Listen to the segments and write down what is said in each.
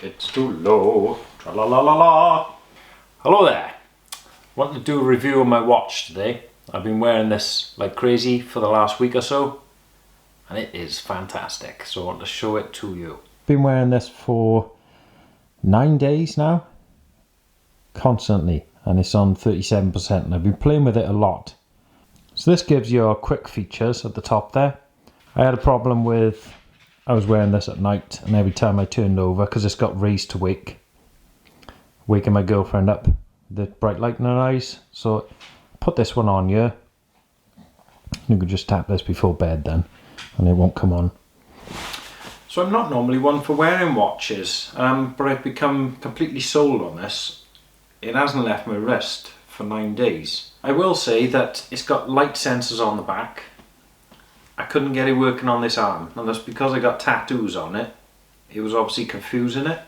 It's too low. Tra-la-la-la-la. Hello there. Want to do a review of my watch today. I've been wearing this like crazy for the last week or so, and it is fantastic. So I want to show it to you. Been wearing this for 9 days now, constantly, and it's on 37%, and I've been playing with it a lot. So this gives you quick features at the top there. I had a problem with, I was wearing this at night, and every time I turned over, because it's got raise to wake, waking my girlfriend up, the bright light in her eyes. So put this one on here. You could just tap this before bed then, and it won't come on. So I'm not normally one for wearing watches, but I've become completely sold on this. It hasn't left my wrist for 9 days. I will say that it's got light sensors on the back. I couldn't get it working on this arm, and that's because I got tattoos on it. It was obviously confusing it.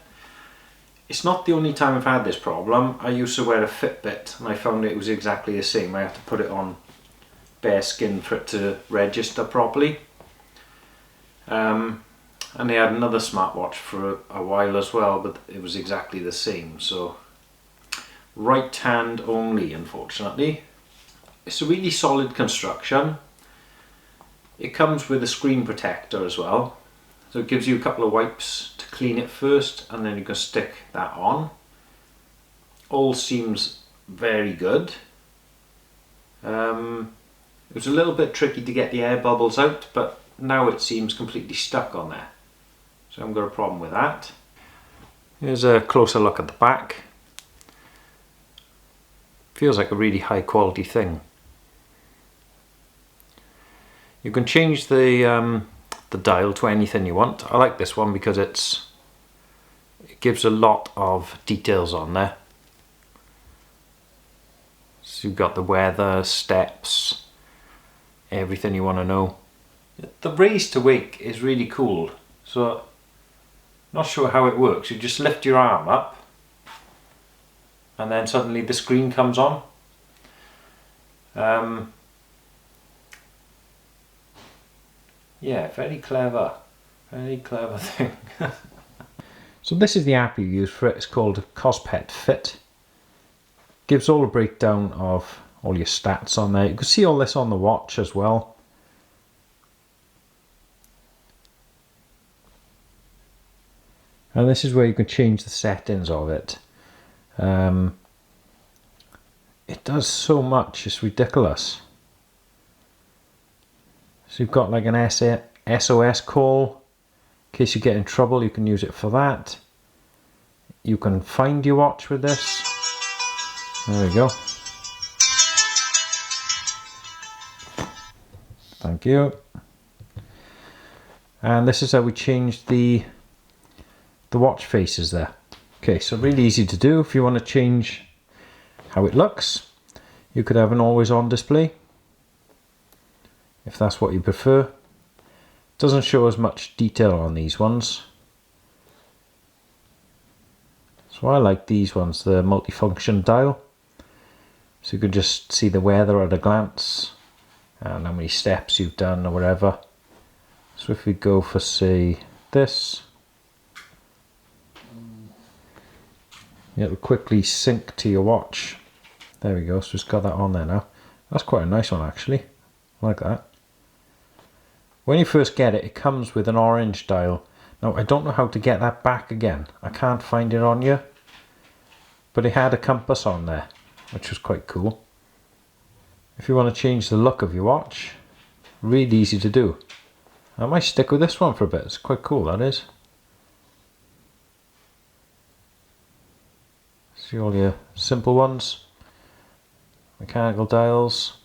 It's not the only time I've had this problem. I used to wear a Fitbit and I found it was exactly the same. I have to put it on bare skin for it to register properly. And they had another smartwatch for a while as well, but it was exactly the same. So right hand only, unfortunately. It's a really solid construction. It comes with a screen protector as well, so it gives you a couple of wipes to clean it first, and then you can stick that on. All seems very good. It was a little bit tricky to get the air bubbles out, but now it seems completely stuck on there, so I haven't got a problem with that. Here's a closer look at the back. Feels like a really high quality thing. You can change the dial to anything you want. I like this one because it gives a lot of details on there. So you've got the weather, steps, everything you want to know. The raise to wake is really cool. So not sure how it works. You just lift your arm up, and then suddenly the screen comes on. Yeah, very clever thing. So this is the app you use for it. It's called Kospet Fit. Gives all a breakdown of all your stats on there. You can see all this on the watch as well. And this is where you can change the settings of it. It does so much, it's ridiculous. So you've got like an SOS call. In case you get in trouble, you can use it for that. You can find your watch with this. There we go. Thank you. And this is how we changed the watch faces there. Okay, so really easy to do. If you want to change how it looks, you could have an always on display, if that's what you prefer. Doesn't show as much detail on these ones, so I like these ones, the multifunction dial, so you can just see the weather at a glance and how many steps you've done or whatever. So if we go for, say, this, it'll quickly sync to your watch. There we go, so it's got that on there now. That's quite a nice one actually, I like that. When you first get it, it comes with an orange dial. Now I don't know how to get that back again. I can't find it on here. But it had a compass on there, which was quite cool. If you want to change the look of your watch, really easy to do. I might stick with this one for a bit. It's quite cool, that is. See all your simple ones. Mechanical dials.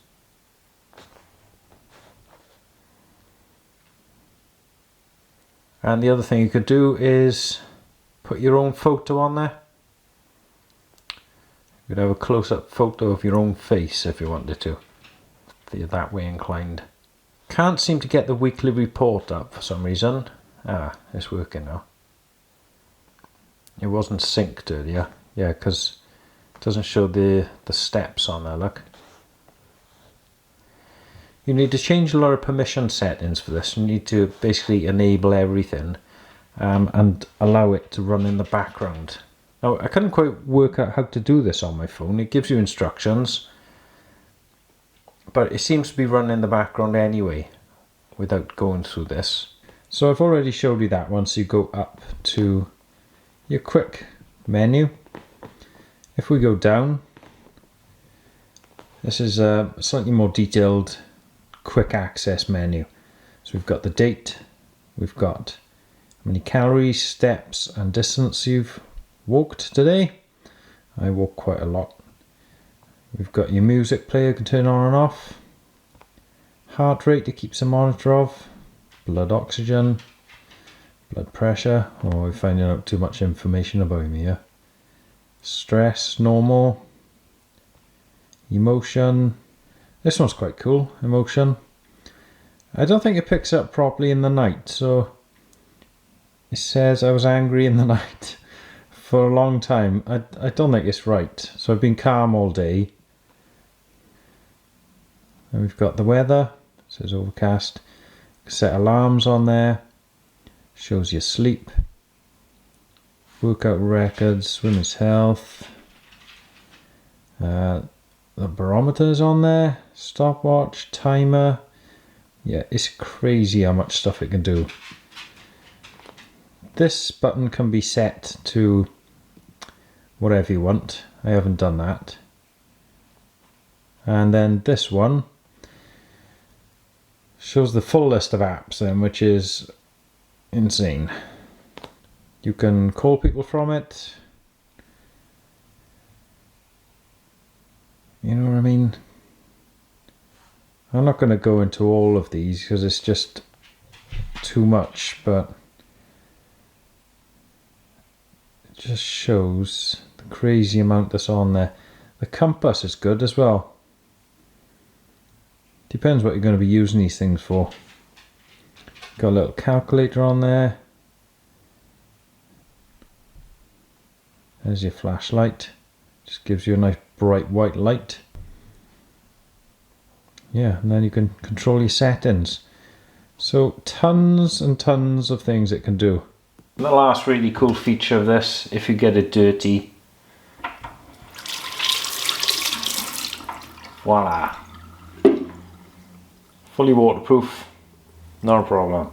And the other thing you could do is put your own photo on there. You could have a close-up photo of your own face if you wanted to, if you're that way inclined. Can't seem to get the weekly report up for some reason. Ah, it's working now. It wasn't synced earlier. Yeah, because it doesn't show the steps on there, look. You need to change a lot of permission settings for this. You need to basically enable everything, and allow it to run in the background. Now, I couldn't quite work out how to do this on my phone. It gives you instructions, but it seems to be running in the background anyway without going through this. So I've already showed you that once you go up to your quick menu. If we go down, this is a slightly more detailed quick access menu. So we've got the date, we've got how many calories, steps and distance you've walked today. I walk quite a lot. We've got your music player, you can turn on and off. Heart rate it keeps a monitor of. Blood oxygen, blood pressure. Oh, we're finding out too much information about me here. Stress, normal. Emotion. This one's quite cool, emotion. I don't think it picks up properly in the night, so it says I was angry in the night for a long time. I don't think it's right. So I've been calm all day. And we've got the weather, it says overcast. Set alarms on there, shows your sleep, workout records, women's health, the barometer's on there, stopwatch, timer. Yeah, it's crazy how much stuff it can do. This button can be set to whatever you want. I haven't done that. And then this one shows the full list of apps then, which is insane. You can call people from it. You know what I mean? I'm not going to go into all of these because it's just too much, but it just shows the crazy amount that's on there. The compass is good as well. Depends what you're going to be using these things for. Got a little calculator on there. There's your flashlight. Just gives you a nice bright white light. Yeah, and then you can control your settings. So tons and tons of things it can do. The last really cool feature of this, if you get it dirty, voila. Fully waterproof, not a problem.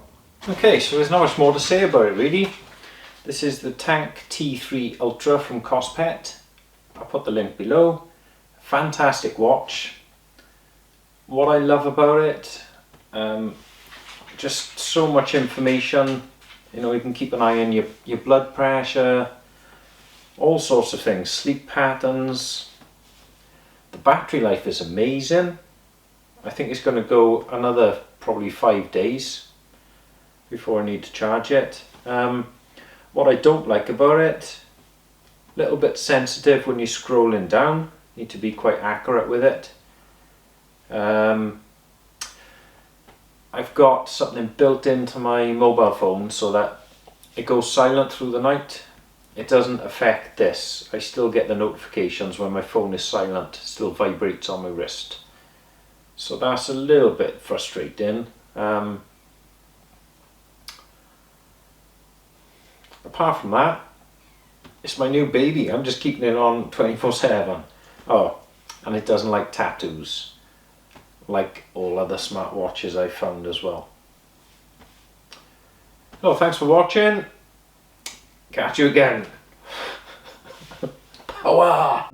Okay, so there's not much more to say about it really. This is the Tank T3 Ultra from Kospet. I'll put the link below. Fantastic watch. What I love about it, just so much information. You know, you can keep an eye on your blood pressure, all sorts of things, sleep patterns. The battery life is amazing. I think it's going to go another probably 5 days before I need to charge it. What I don't like about it, a little bit sensitive when you're scrolling down, need to be quite accurate with it. I've got something built into my mobile phone so that it goes silent through the night. It doesn't affect this. I still get the notifications when my phone is silent, it still vibrates on my wrist. So that's a little bit frustrating. Apart from that, it's my new baby. I'm just keeping it on 24/7. Oh, and it doesn't like tattoos, like all other smartwatches I've found as well. So thanks for watching. Catch you again. Power!